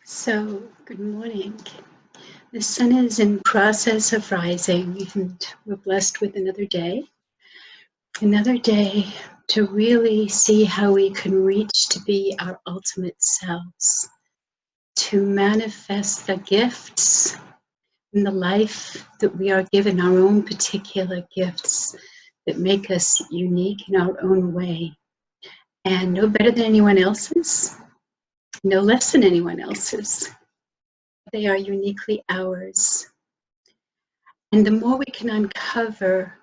Good morning. The sun is in process of rising, and we're blessed with another day. Another day to really see how we can reach to be our ultimate selves, to manifest the gifts in the life that we are given, our own particular gifts that make us unique in our own way, and no better than anyone else's, no less than anyone else's. They are uniquely ours. And the more we can uncover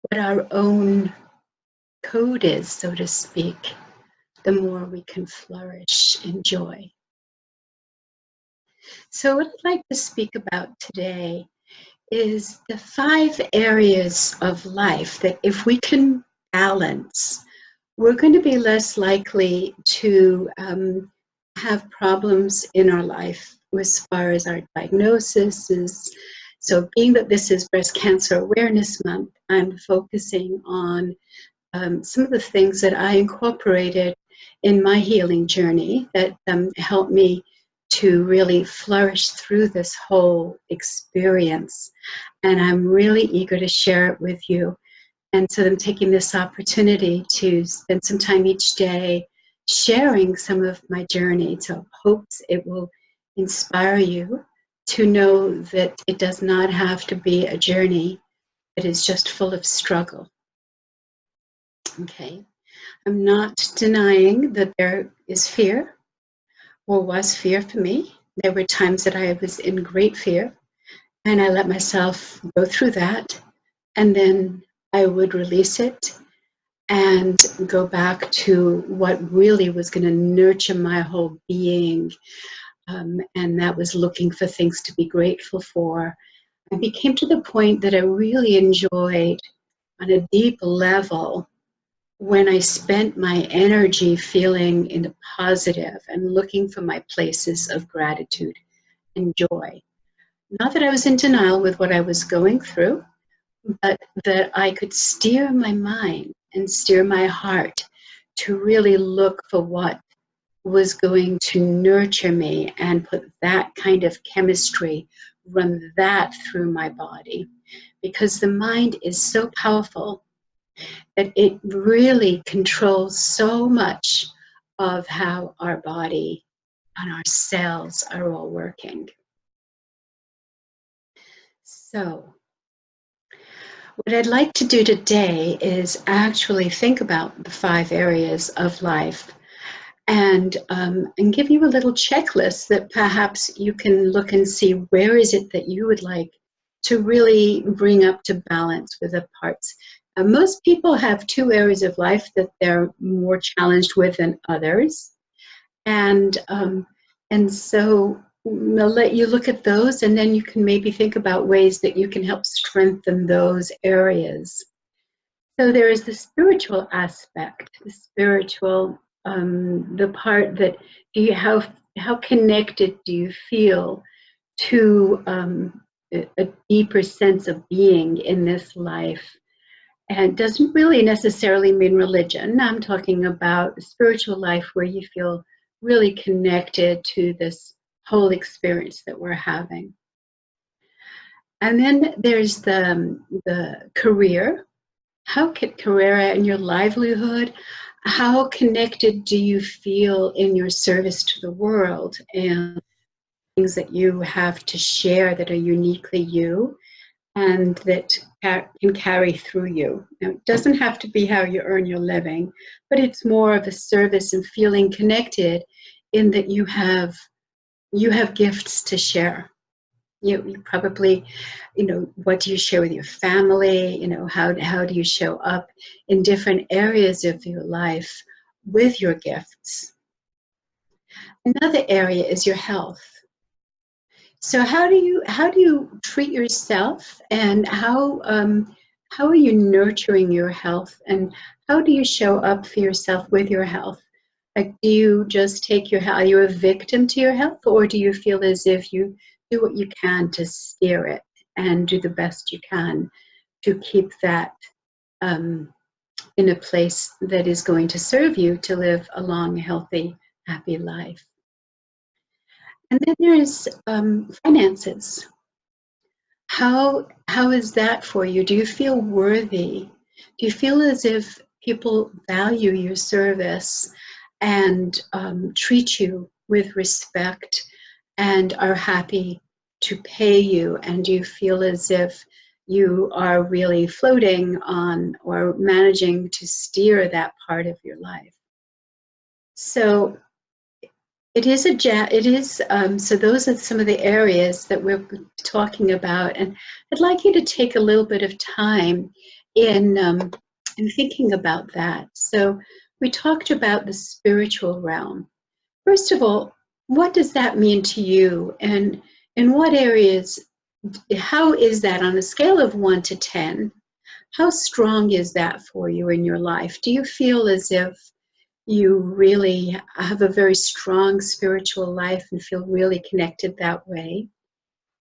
what our own code is, so to speak, the more we can flourish in joy. So what I'd like to speak about today is the 5 areas of life that if we can balance, we're going to be less likely to have problems in our life as far as our diagnosis is. So being that this is Breast Cancer Awareness Month, I'm focusing on some of the things that I incorporated in my healing journey that helped me to really flourish through this whole experience. And I'm really eager to share it with you. And so I'm taking this opportunity to spend some time each day sharing some of my journey. So hopes it will inspire you to know that it does not have to be a journey that is just full of struggle. Okay, I'm not denying that there is fear, or was fear for me. There were times that I was in great fear, and I let myself go through that, and then I would release it and go back to what really was going to nurture my whole being. And that was looking for things to be grateful for. I became to the point that I really enjoyed on a deep level when I spent my energy feeling in the positive and looking for my places of gratitude and joy. Not that I was in denial with what I was going through, but that I could steer my mind and steer my heart to really look for what was going to nurture me and put that kind of chemistry, run that through my body. Because the mind is so powerful that it really controls so much of how our body and our cells are all working. So, what I'd like to do today is actually think about the 5 areas of life and give you a little checklist that perhaps you can look and see where is it that you would like to really bring up to balance with the parts. Most people have 2 areas of life that they're more challenged with than others. And so I'll let you look at those, and then you can maybe think about ways that you can help strengthen those areas. So there is the spiritual aspect, the spiritual, the part that how connected do you feel to a deeper sense of being in this life? And it doesn't really necessarily mean religion. I'm talking about a spiritual life where you feel really connected to this whole experience that we're having. And then there's the career. How can career and your livelihood, how connected do you feel in your service to the world and things that you have to share that are uniquely you and that can carry through you? Now, it doesn't have to be how you earn your living, but it's more of a service and feeling connected in that you have gifts to share. You probably, what do you share with your family? How do you show up in different areas of your life with your gifts? Another area is your health. So how do you treat yourself, and how are you nurturing your health, and how do you show up for yourself with your health? Like, do you just take your health? Are you a victim to your health, or do you feel as if you do what you can to steer it and do the best you can to keep that in a place that is going to serve you to live a long, healthy, happy life? And then there's finances. How is that for you? Do you feel worthy? Do you feel as if people value your service and treat you with respect and are happy to pay you? And do you feel as if you are really floating on or managing to steer that part of your life? So it is so those are some of the areas that we're talking about, and I'd like you to take a little bit of time in thinking about that. So we talked about the spiritual realm. First of all, what does that mean to you, and in what areas, how is that on a scale of 1 to 10? How strong is that for you in your life? Do you feel as if you really have a very strong spiritual life and feel really connected that way?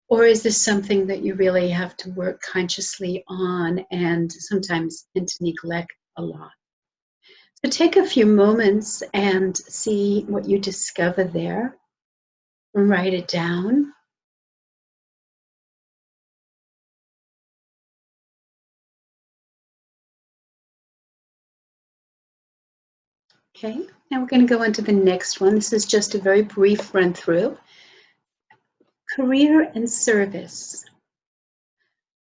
Or is this something that you really have to work consciously on and sometimes tend to neglect a lot? So take a few moments and see what you discover there. Write it down. Okay, now we're going to go on to the next one. This is just a very brief run through. Career and service.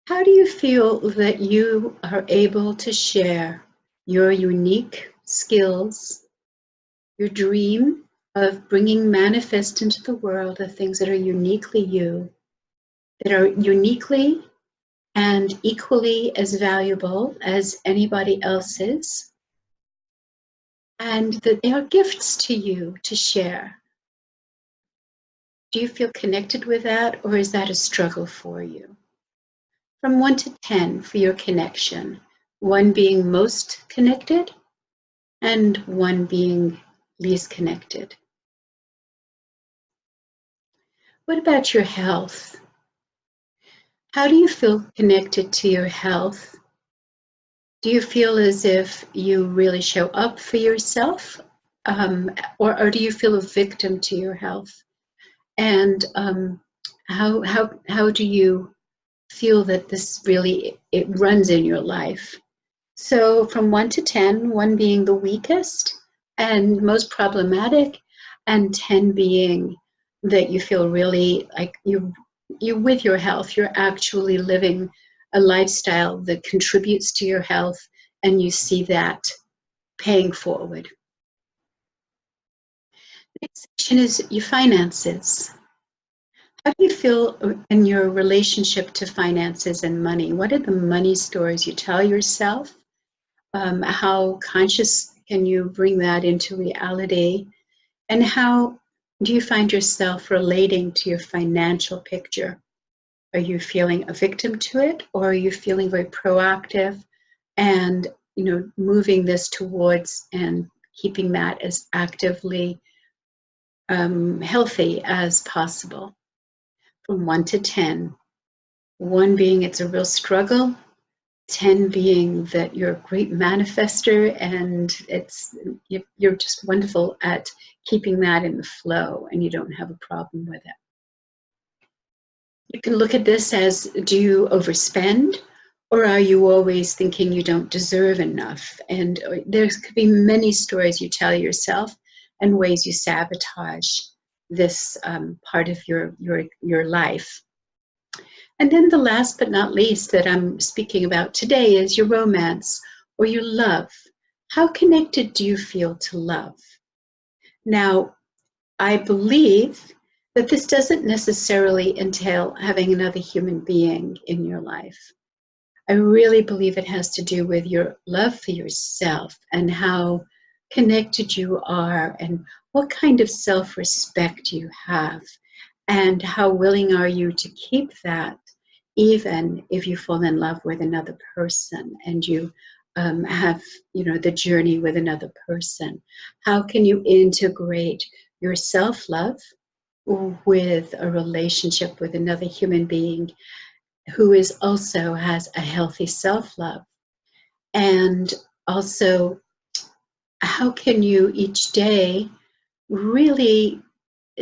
How do you feel that you are able to share your unique skills, your dream of bringing manifest into the world the things that are uniquely you, that are uniquely and equally as valuable as anybody else's, and that they are gifts to you to share? Do you feel connected with that, or is that a struggle for you? From 1 to 10 for your connection, 1 being most connected and 1 being least connected. What about your health? How do you feel connected to your health? Do you feel as if you really show up for yourself? Or do you feel a victim to your health? And how do you feel that this really, it runs in your life? So from 1 to 10, 1 being the weakest and most problematic, and 10 being that you feel really like you with your health, you're actually living a lifestyle that contributes to your health, and you see that paying forward. Next section is your finances. How do you feel in your relationship to finances and money? What are the money stories you tell yourself? How conscious can you bring that into reality? And how do you find yourself relating to your financial picture? Are you feeling a victim to it, or are you feeling very proactive and moving this towards and keeping that as actively healthy as possible? From 1 to 10, 1 being it's a real struggle, 10 being that you're a great manifester and you're just wonderful at keeping that in the flow and you don't have a problem with it. You can look at this as, do you overspend, or are you always thinking you don't deserve enough? And there could be many stories you tell yourself and ways you sabotage this part of your life. And then the last but not least that I'm speaking about today is your romance or your love. How connected do you feel to love? Now, I believe that this doesn't necessarily entail having another human being in your life. I really believe it has to do with your love for yourself and how connected you are and what kind of self-respect you have and how willing are you to keep that even if you fall in love with another person and you have the journey with another person. How can you integrate your self-love with a relationship with another human being who is also has a healthy self-love? And also, how can you each day really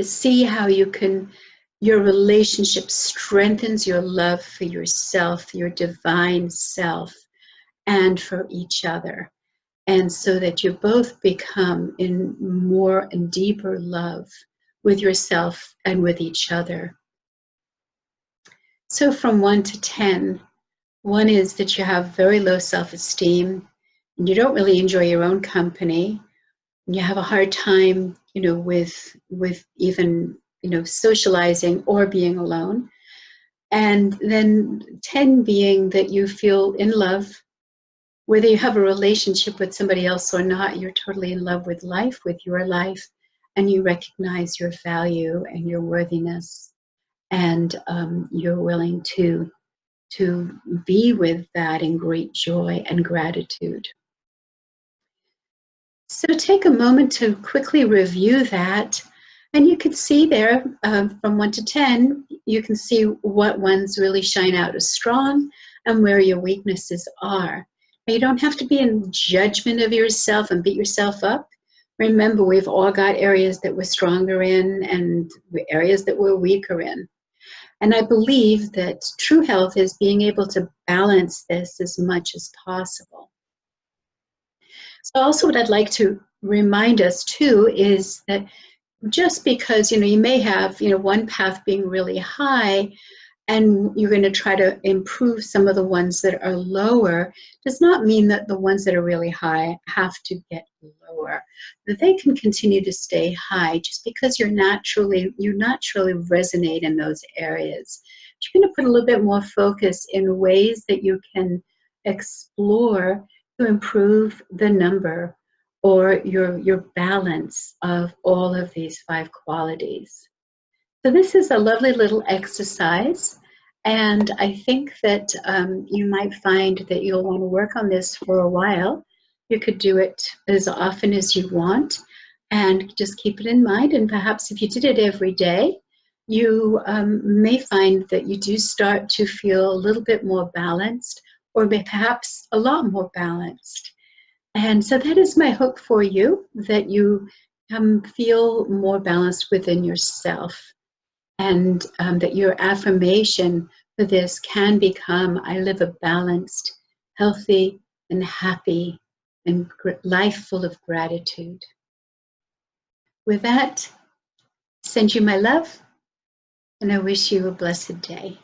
see how your relationship strengthens your love for yourself, your divine self, and for each other. And so that you both become in more and deeper love with yourself and with each other. So from 1 to 10, 1 is that you have very low self-esteem, and you don't really enjoy your own company, and you have a hard time, with even, socializing or being alone. And then 10 being that you feel in love, whether you have a relationship with somebody else or not, you're totally in love with life, with your life, and you recognize your value and your worthiness, and you're willing to be with that in great joy and gratitude. So take a moment to quickly review that, and you can see there from 1 to 10, you can see what ones really shine out as strong and where your weaknesses are. Now, you don't have to be in judgment of yourself and beat yourself up. Remember, we've all got areas that we're stronger in and areas that we're weaker in. And I believe that true health is being able to balance this as much as possible. So also what I'd like to remind us too is that just because, you may have, one path being really high and you're going to try to improve some of the ones that are lower, does not mean that the ones that are really high have to get lower. That they can continue to stay high just because you naturally resonate in those areas. You're going to put a little bit more focus in ways that you can explore to improve the number or your balance of all of these 5 qualities. So this is a lovely little exercise, and I think that you might find that you'll want to work on this for a while. You could do it as often as you want, and just keep it in mind, and perhaps if you did it every day, you may find that you do start to feel a little bit more balanced, or perhaps a lot more balanced. And so that is my hope for you, that you feel more balanced within yourself, and that your affirmation for this can become, I live a balanced, healthy, and happy, and life full of gratitude. With that, send you my love, and I wish you a blessed day.